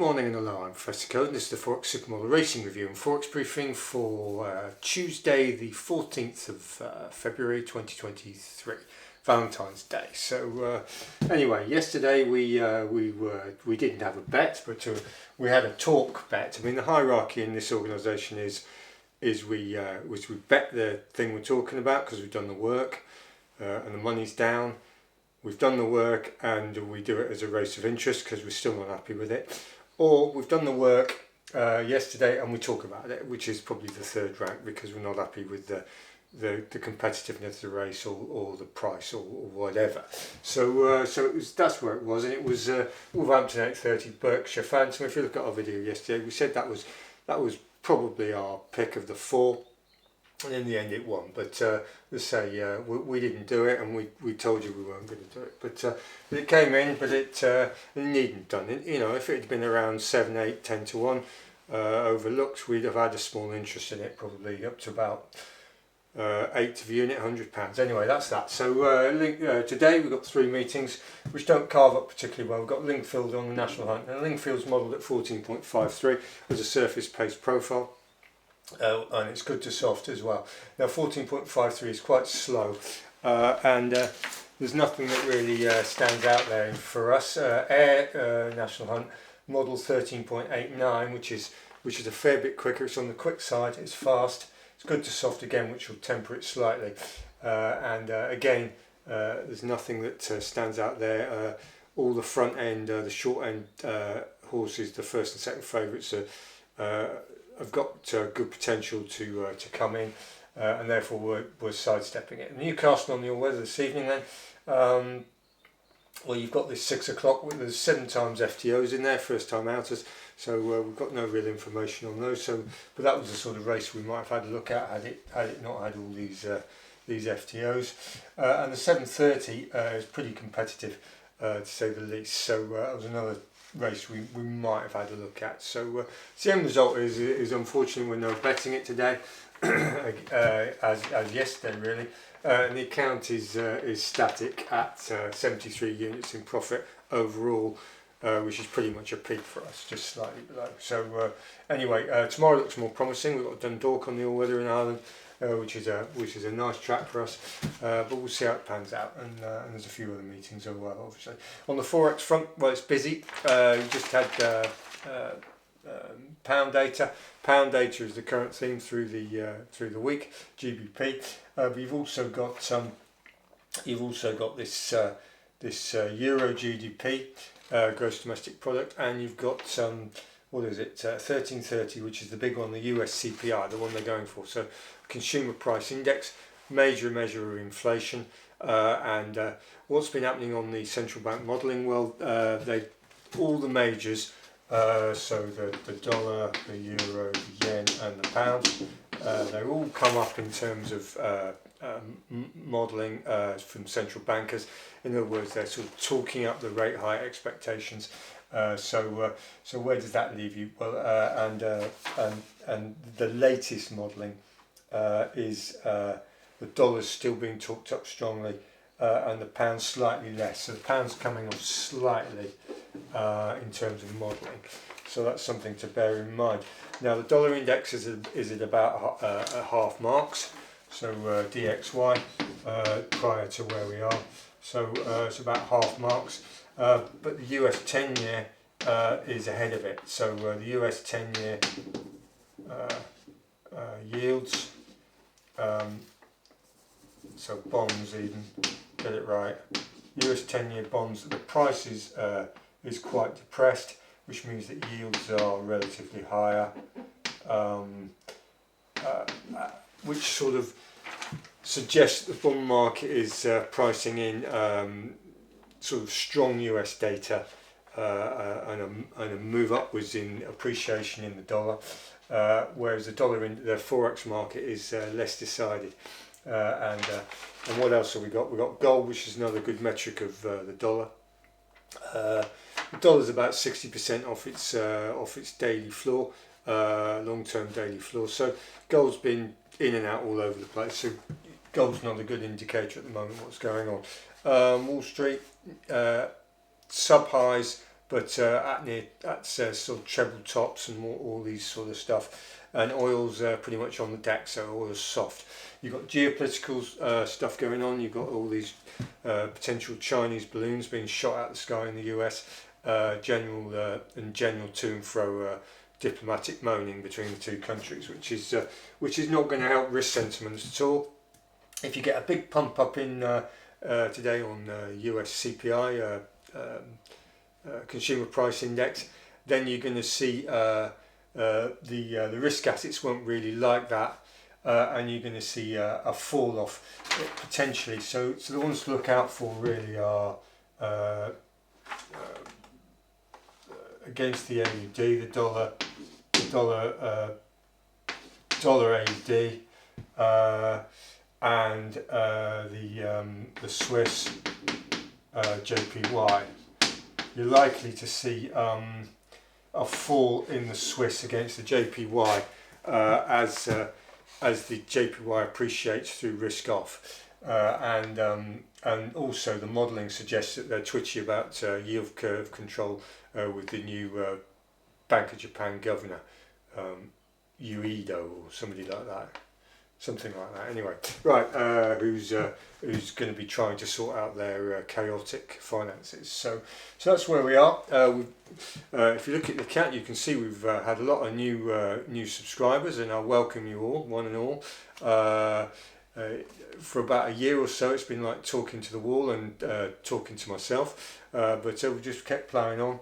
morning and hello, I'm Professor Code and this is the Forex Supermodel Racing Review and Forex Briefing for Tuesday the 14th of February 2023, Valentine's Day. So anyway, yesterday we didn't have a bet, but we had a talk bet. I mean, the hierarchy in this organisation is we bet the thing we're talking about because we've done the work and the money's down. We've done the work and we do it as a race of interest because we're still not happy with it. Or we've done the work yesterday and we talk about it, which is probably the third rank because we're not happy with the competitiveness of the race or the price or whatever. So that's where it was, and it was Wolverhampton 8:30 Berkshire Phantom. If you look at our video yesterday, we said that was probably our pick of the four. And in the end it won, but let's say we didn't do it, and we told you we weren't going to do it, but it came in, but it needn't done it. You know, if it had been around 7, 8, 10 to 1 overlooked, we'd have had a small interest in it, probably up to about 8 to the unit, £100. Anyway, that's that. So today we've got 3 meetings which don't carve up particularly well. We've got Lingfield on the National Hunt, and Lingfield's modelled at 14.53 as a surface pace profile. And it's good to soft as well. Now 14.53 is quite slow, and there's nothing that really stands out there for us. National Hunt model 13.89, which is a fair bit quicker. It's on the quick side. It's fast. It's good to soft again, which will temper it slightly. Again, there's nothing that stands out there. All the front end, the short end horses, the first and second favourites have got good potential to come in, and therefore we're sidestepping it. Newcastle on the all-weather this evening then. Well, you've got this 6 o'clock, there's 7 times FTOs in there, first time outers, so we've got no real information on those. But that was the sort of race we might have had a look at had it not had all these FTOs. And the 7:30 is pretty competitive, to say the least. So that was another race we might have had a look at. So the end result is unfortunately we're no betting it today, as yesterday really, and the account is static at 73 units in profit overall, which is pretty much a peak for us, just slightly below. So anyway, tomorrow looks more promising. We've got Dundalk on the all-weather in Ireland, which is a nice track for us, but we'll see how it pans out, and there's a few other meetings as well, obviously. On the Forex front, well, it's busy. We just had pound data. Pound data is the current theme through the week. GBP. But you've also got this Euro GDP, gross domestic product, and you've got what is it, 1330, which is the big one, the US CPI, the one they're going for. So consumer price index, major measure of inflation, and what's been happening on the central bank modelling? Well, all the majors, so the dollar, the euro, the yen and the pound, they all come up in terms of modelling from central bankers. In other words, they're sort of talking up the rate hike expectations. So where does that leave you? Well, and the latest modelling is the dollar's still being talked up strongly, and the pound slightly less. So the pound's coming off slightly in terms of modelling. So that's something to bear in mind. Now the dollar index is at about half marks. So DXY prior to where we are. So it's about half marks. But the US 10-year is ahead of it. So the US 10-year yields, so bonds even, get it right, US 10-year bonds, the price is quite depressed, which means that yields are relatively higher, which sort of suggests the bond market is pricing in sort of strong US data and a move upwards in appreciation in the dollar, whereas the dollar in the Forex market is less decided. And what else have we got? We've got gold, which is another good metric of the dollar. The dollar's about 60% off its daily floor, long-term daily floor. So gold's been in and out all over the place. So gold's not a good indicator at the moment what's going on. Wall Street sub highs but at sort of treble tops and all these sort of stuff. And oil's pretty much on the deck, so oil's soft. You've got geopolitical stuff going on. You've got all these potential Chinese balloons being shot out the sky in the US. General to and fro diplomatic moaning between the two countries, which is not going to help risk sentiments at all. If you get a big pump up in today on US CPI, consumer price index, then you're going to see the risk assets won't really like that, and you're going to see a fall off potentially. So the ones to look out for really are against the AUD, the dollar AUD, and the Swiss JPY. You're likely to see a fall in the Swiss against the JPY as the JPY appreciates through risk off, and also the modelling suggests that they're twitchy about yield curve control with the new Bank of Japan governor, Uedo or somebody like that. Something like that. Anyway, right, who's going to be trying to sort out their chaotic finances. So that's where we are. If you look at the account, you can see we've had a lot of new subscribers, and I welcome you all, one and all. For about a year or so, it's been like talking to the wall and talking to myself, but we just kept ploughing on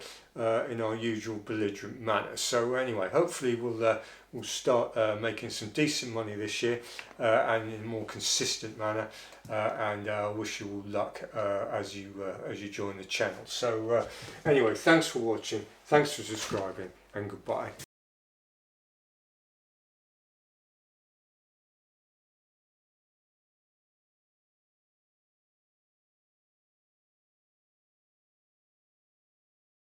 in our usual belligerent manner. So anyway, hopefully we'll start making some decent money this year and in a more consistent manner, and I wish you all luck as you join the channel. So anyway, thanks for watching, thanks for subscribing, and goodbye.